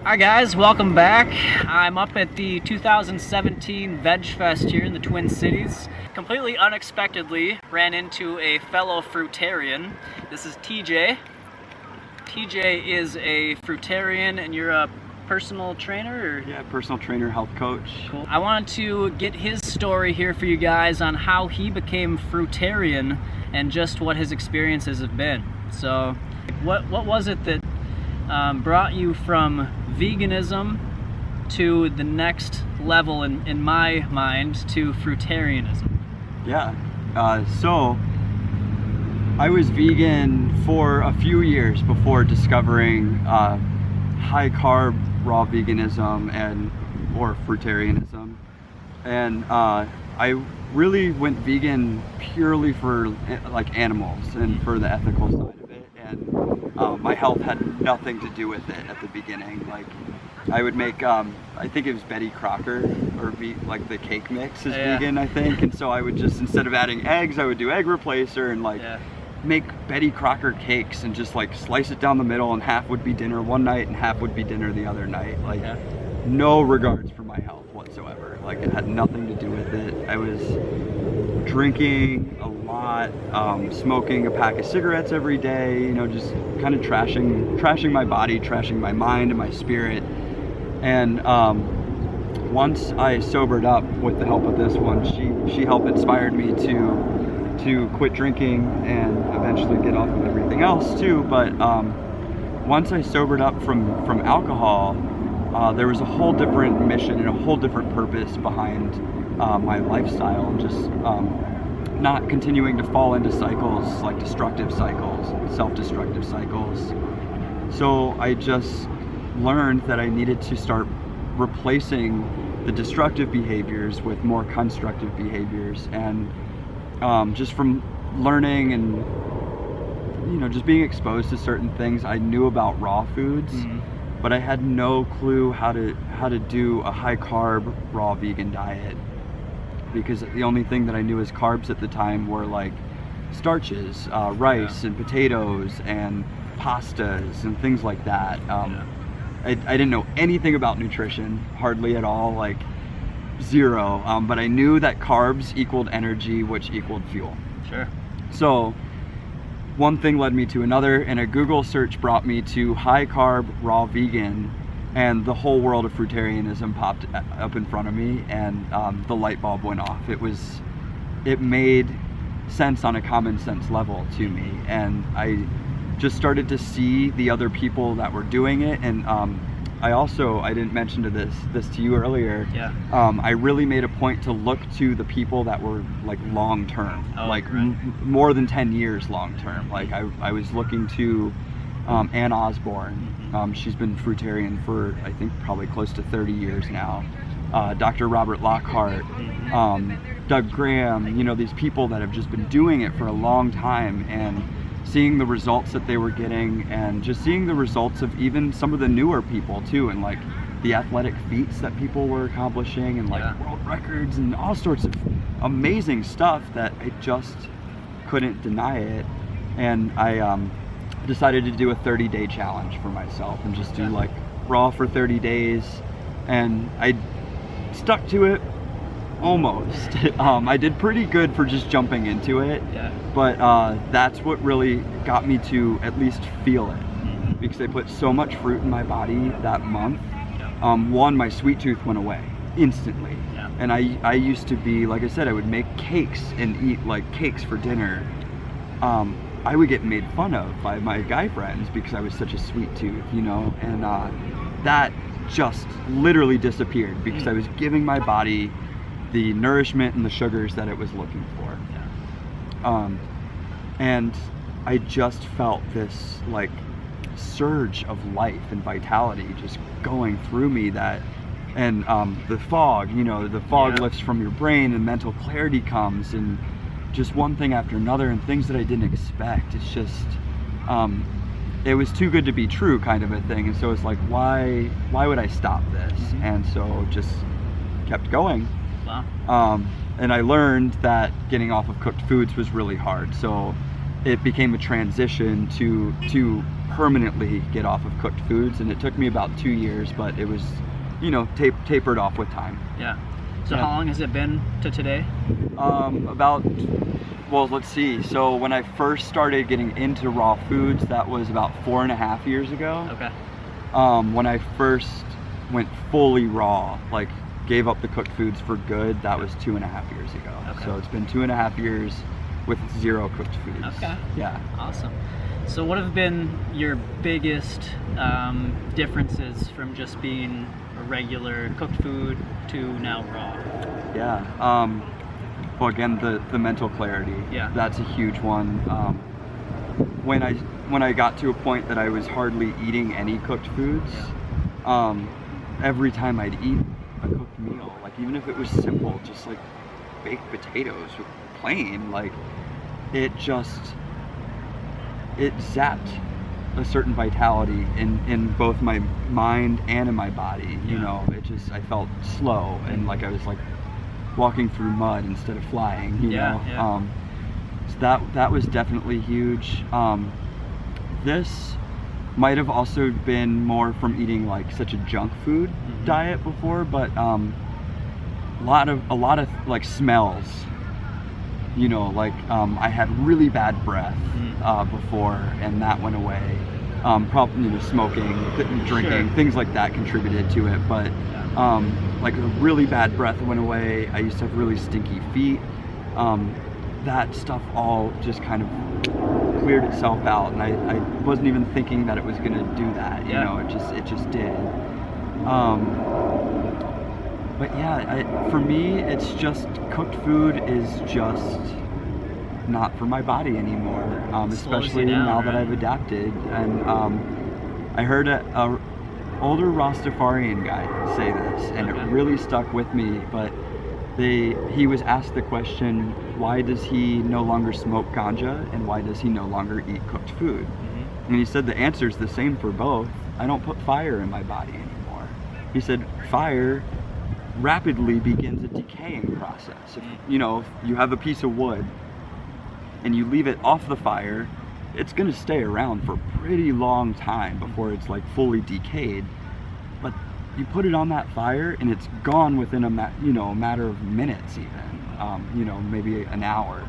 Hi guys, welcome back. I'm up at the 2017 Veg Fest here in the Twin Cities. Completely unexpectedly ran into a fellow Fruitarian. This is TJ. TJ is a Fruitarian and you're a personal trainer? Or? Yeah, personal trainer, health coach. Cool. I wanted to get his story here for you guys on how he became Fruitarian and just what his experiences have been. So what was it that brought you from veganism to the next level in my mind to Fruitarianism? Yeah, so I was vegan for a few years before discovering high carb raw veganism or Fruitarianism, and I really went vegan purely for like animals and for the ethical side of it, and my health had nothing to do with it at the beginning. Like I would make I think it was Betty Crocker or like the cake mix is vegan, I think, and so I would just, instead of adding eggs, I would do egg replacer and like make Betty Crocker cakes and just like slice it down the middle, and half would be dinner one night and half would be dinner the other night. Like no regards for my health whatsoever. Like it had nothing to do with it. I was drinking a lot, smoking a pack of cigarettes every day, you know, just kind of trashing my body, trashing my mind and my spirit. And once I sobered up with the help of this one, she helped inspired me to quit drinking and eventually get off of everything else too. But once I sobered up from alcohol, there was a whole different mission and a whole different purpose behind my lifestyle, and just not continuing to fall into cycles, like destructive cycles, self-destructive cycles. So I just learned that I needed to start replacing the destructive behaviors with more constructive behaviors, and just from learning and, you know, just being exposed to certain things, I knew about raw foods, but I had no clue how to do a high carb raw vegan diet, because the only thing that I knew as carbs at the time were like starches, rice and potatoes and pastas and things like that. I didn't know anything about nutrition, hardly at all, like zero, but I knew that carbs equaled energy, which equaled fuel. Sure. So one thing led me to another, and a Google search brought me to high carb raw vegan, and the whole world of Fruitarianism popped up in front of me, and the light bulb went off. It made sense on a common sense level to me, and I just started to see the other people that were doing it. And I didn't mention this to you earlier. I really made a point to look to the people that were like long term, more than 10 years long term. Like I was looking to Ann Osborne. She's been Fruitarian for, I think, probably close to 30 years now. Dr. Robert Lockhart, Doug Graham, you know, these people that have just been doing it for a long time, and seeing the results that they were getting, and just seeing the results of even some of the newer people too, and like the athletic feats that people were accomplishing, and like world records and all sorts of amazing stuff that I just couldn't deny it. And I decided to do a 30-day challenge for myself and just do like raw for 30 days, and I stuck to it almost. I did pretty good for just jumping into it, but that's what really got me to at least feel it, because I put so much fruit in my body that month. One, my sweet tooth went away instantly, and I used to be, like I said, I would make cakes and eat like cakes for dinner. I would get made fun of by my guy friends because I was such a sweet tooth, you know, and that just literally disappeared because I was giving my body the nourishment and the sugars that it was looking for. And I just felt this like surge of life and vitality just going through me, and the fog, you know, the fog lifts from your brain and mental clarity comes, and just one thing after another, and things that I didn't expect. It's just it was too good to be true kind of a thing, and so it's like, why would I stop this? And so just kept going. And I learned that getting off of cooked foods was really hard. So it became a transition to permanently get off of cooked foods, and it took me about 2 years, but it was, you know, tapered off with time. Yeah. So how long has it been to today? Well, let's see. So when I first started getting into raw foods, that was about 4.5 years ago. Okay. When I first went fully raw, like gave up the cooked foods for good, that was 2.5 years ago. Okay. So it's been 2.5 years with 0 cooked foods. Okay. Yeah. Awesome. So what have been your biggest differences from just being a regular cooked food to now raw? Yeah. Well, again, the mental clarity. Yeah. That's a huge one. When I got to a point that I was hardly eating any cooked foods, every time I'd eat a cooked meal, like even if it was simple, just like baked potatoes with plain, like it zapped a certain vitality in both my mind and in my body. You know, I felt slow, and like I was like walking through mud instead of flying, you know. So that was definitely huge. This might have also been more from eating like such a junk food diet before, but a lot of like smells, you know, like I had really bad breath before, and that went away. Probably, you know, smoking, drinking, things like that contributed to it, but like a really bad breath went away. I used to have really stinky feet. That stuff all just kind of cleared itself out, and I wasn't even thinking that it was gonna do that. You know, it just did. But yeah, for me, it's just cooked food is just not for my body anymore, especially now that I've adapted. And I heard a older Rastafarian guy say this, and it really stuck with me. But he was asked the question, why does he no longer smoke ganja, and why does he no longer eat cooked food? And he said the answer is the same for both. I don't put fire in my body anymore. He said fire rapidly begins a decaying process. If, you know, if you have a piece of wood and you leave it off the fire, it's gonna stay around for a pretty long time before it's like fully decayed. But you put it on that fire and it's gone within a matter of minutes, even, you know, maybe an hour.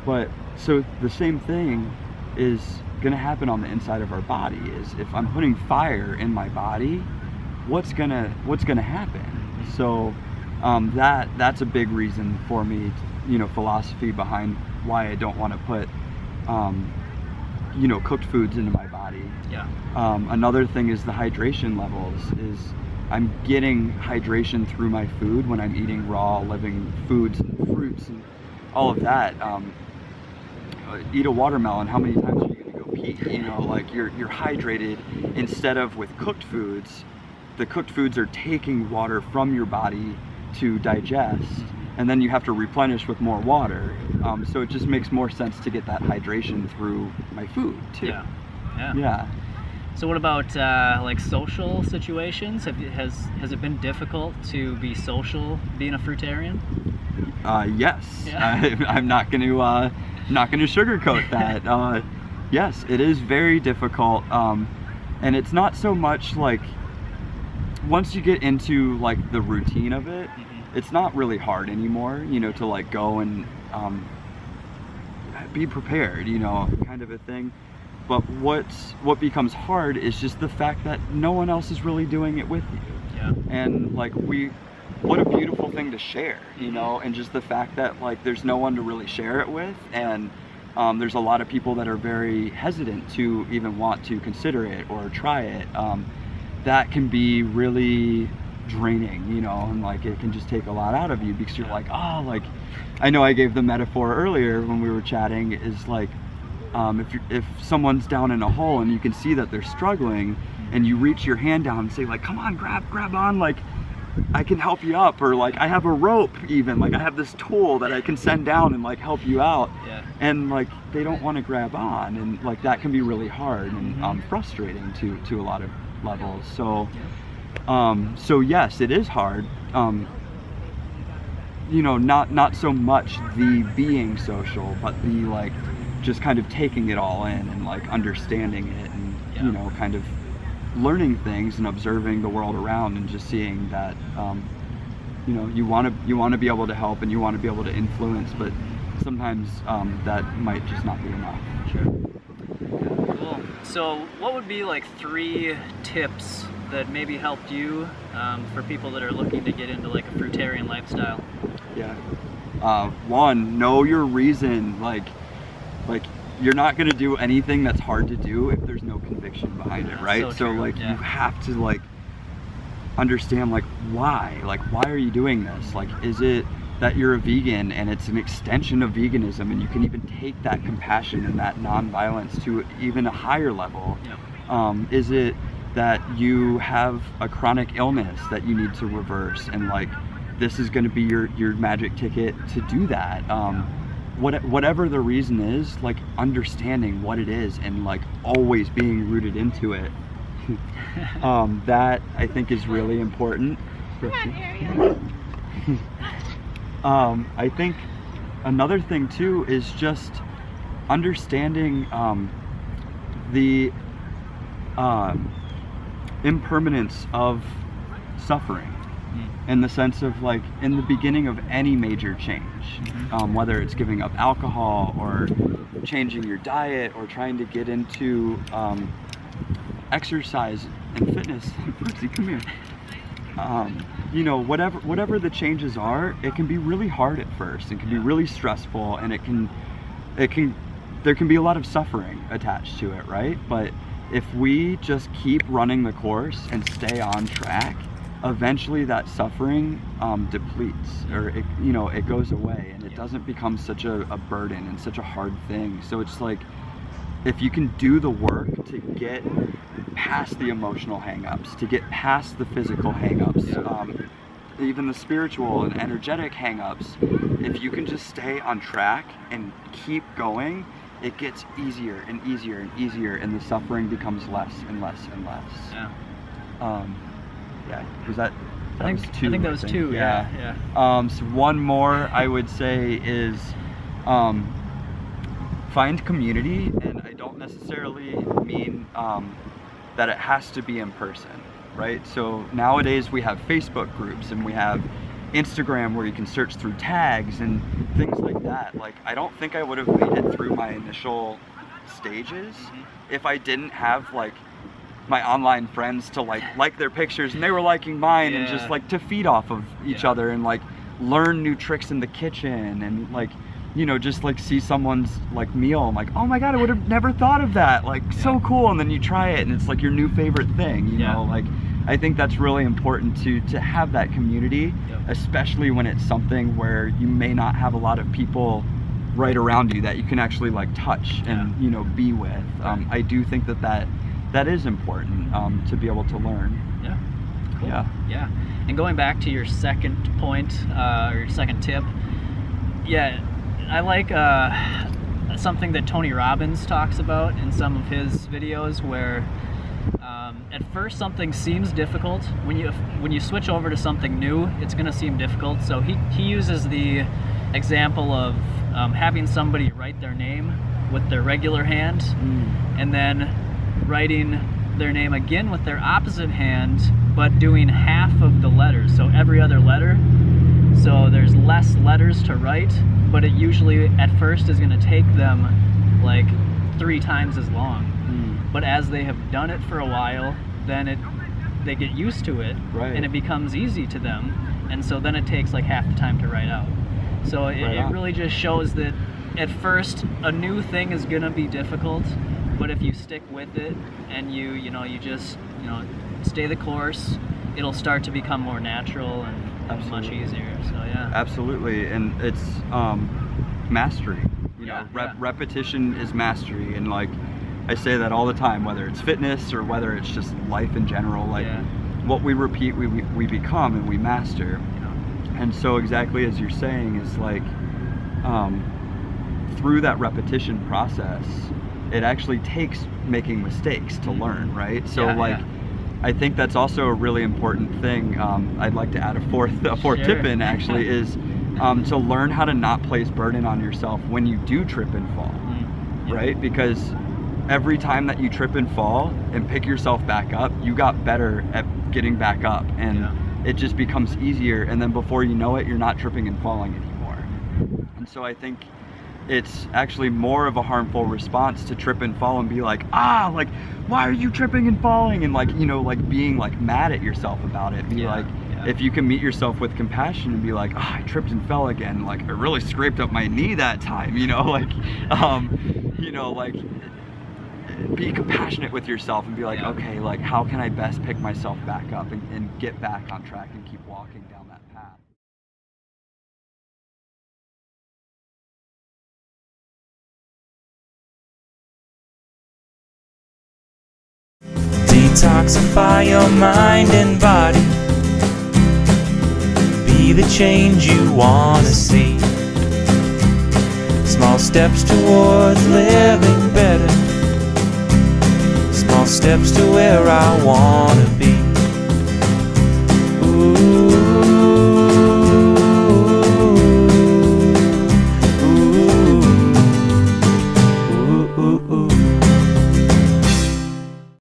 But so the same thing is gonna happen on the inside of our body. Is if I'm putting fire in my body, what's gonna happen? So that's a big reason for me, you know, philosophy behind why I don't want to put you know, cooked foods into my body. Another thing is the hydration levels. Is I'm getting hydration through my food when I'm eating raw living foods and fruits and all of that. Eat a watermelon, how many times are you gonna go pee? You know, like you're hydrated. Instead of with cooked foods, the cooked foods are taking water from your body to digest, and then you have to replenish with more water. So it just makes more sense to get that hydration through my food too. Yeah. So what about like social situations? Has it been difficult to be social being a fruitarian? Yes. I'm not going to sugarcoat that. Yes, it is very difficult, and it's not so much like once you get into like the routine of it, it's not really hard anymore, you know, to like go and be prepared, you know, kind of a thing. But what becomes hard is just the fact that no one else is really doing it with you. And like what a beautiful thing to share, you know, and just the fact that like there's no one to really share it with, and there's a lot of people that are very hesitant to even want to consider it or try it. That can be really draining, you know, and like it can just take a lot out of you, because you're like, oh, like I know I gave the metaphor earlier when we were chatting, is like if someone's down in a hole and you can see that they're struggling, and you reach your hand down and say like, come on, grab on, like I can help you up, or like I have a rope, even like I have this tool that I can send down and like help you out. And like they don't want to grab on, and like that can be really hard and frustrating to a lot of levels. So so yes, it is hard. You know, not so much the being social, but the like just kind of taking it all in and like understanding it and Yeah. you know, kind of learning things and observing the world around and just seeing that you know, you want to be able to help and you want to be able to influence, but sometimes that might just not be enough. Sure. Cool. So what would be like 3 tips that maybe helped you for people that are looking to get into like a fruitarian lifestyle? Yeah. One, know your reason. Like you're not gonna do anything that's hard to do if there's no conviction behind it, right? So true. like Yeah. you have to like understand like why are you doing this? Like, is it that you're a vegan and it's an extension of veganism and you can even take that compassion and that non-violence to even a higher level? Yeah. Is it that you have a chronic illness that you need to reverse and like this is going to be your magic ticket to do that? Whatever the reason is, like understanding what it is and like always being rooted into it. That I think is really important. I think another thing too is just understanding the impermanence of suffering, in the sense of like in the beginning of any major change, whether it's giving up alcohol or changing your diet or trying to get into exercise and fitness. Brooksy, come here. You know, whatever the changes are, it can be really hard at first. It can be really stressful, and there can be a lot of suffering attached to it, right? But if we just keep running the course and stay on track, eventually that suffering depletes, or it goes away, and it doesn't become such a burden and such a hard thing. So it's like, if you can do the work to get past the emotional hang-ups, to get past the physical hang-ups, even the spiritual and energetic hang-ups, if you can just stay on track and keep going, it gets easier and easier and easier, and the suffering becomes less and less and less. Yeah. Was that was 2? I think that was 2. Yeah. So one more I would say is find community, and I don't necessarily mean that it has to be in person, right? So nowadays we have Facebook groups and we have Instagram where you can search through tags and things like that. Like, I don't think I would have made it through my initial stages if I didn't have like my online friends to like their pictures and they were liking mine, and just like to feed off of each other and like learn new tricks in the kitchen, and like, you know, just like see someone's like meal, I'm like, oh my god, I would have never thought of that, like so cool, and then you try it and it's like your new favorite thing, you know. Like, I think that's really important to have that community, especially when it's something where you may not have a lot of people right around you that you can actually like touch and you know, be with. I do think that is important to be able to learn. Cool. Yeah. And going back to your second point, or your second tip, I like something that Tony Robbins talks about in some of his videos, where at first something seems difficult. When you switch over to something new, it's going to seem difficult. So he uses the example of having somebody write their name with their regular hand, and then writing their name again with their opposite hand, but doing half of the letters, so every other letter. So there's less letters to write, but it usually at first is going to take them like 3 times as long. But as they have done it for a while, then they get used to it, and it becomes easy to them, and so then it takes like half the time to write out. So it really just shows that at first a new thing is going to be difficult, but if you stick with it and you just stay the course, it'll start to become more natural and much easier. So absolutely. And it's mastery, you know. Repetition is mastery, and like I say that all the time, whether it's fitness or whether it's just life in general, like what we repeat we become and we master. And so exactly as you're saying is like through that repetition process, it actually takes making mistakes to learn, right? So I think that's also a really important thing. I'd like to add a fourth tip in, actually, is to learn how to not place burden on yourself when you do trip and fall. right? Because every time that you trip and fall and pick yourself back up, you got better at getting back up, and it just becomes easier, and then before you know it, you're not tripping and falling anymore. And so I think it's actually more of a harmful response to trip and fall and be like, like, why are you tripping and falling? And like, you know, like being like mad at yourself about it. Be like, if you can meet yourself with compassion and be like, I tripped and fell again. Like, I really scraped up my knee that time, you know, like, you know, like, be compassionate with yourself and be like, okay, like, how can I best pick myself back up and get back on track and keep walking down that path? Detoxify your mind and body. Be the change you want to see. Small steps towards living better. Small steps to where I want to be.